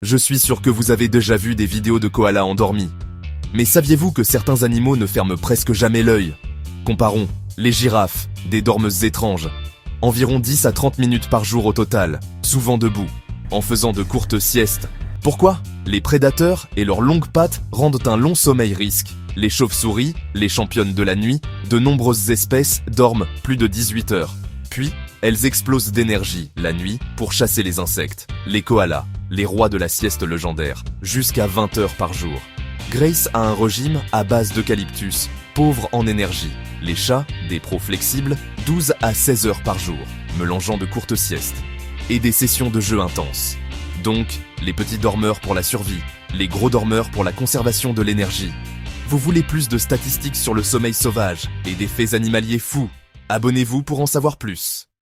Je suis sûr que vous avez déjà vu des vidéos de koalas endormis. Mais saviez-vous que certains animaux ne ferment presque jamais l'œil? Comparons, les girafes, des dormeuses étranges. Environ 10 à 30 minutes par jour au total, souvent debout, en faisant de courtes siestes. Pourquoi? Les prédateurs et leurs longues pattes rendent un long sommeil risque. Les chauves-souris, les championnes de la nuit, de nombreuses espèces dorment plus de 18 heures. Puis, elles explosent d'énergie, la nuit, pour chasser les insectes. Les koalas, les rois de la sieste légendaire, jusqu'à 20 heures par jour. Grace a un régime à base d'eucalyptus, pauvre en énergie. Les chats, des pros flexibles, 12 à 16 heures par jour, mélangeant de courtes siestes. Et des sessions de jeu intenses. Donc, les petits dormeurs pour la survie, les gros dormeurs pour la conservation de l'énergie. Vous voulez plus de statistiques sur le sommeil sauvage et des faits animaliers fous? Abonnez-vous pour en savoir plus.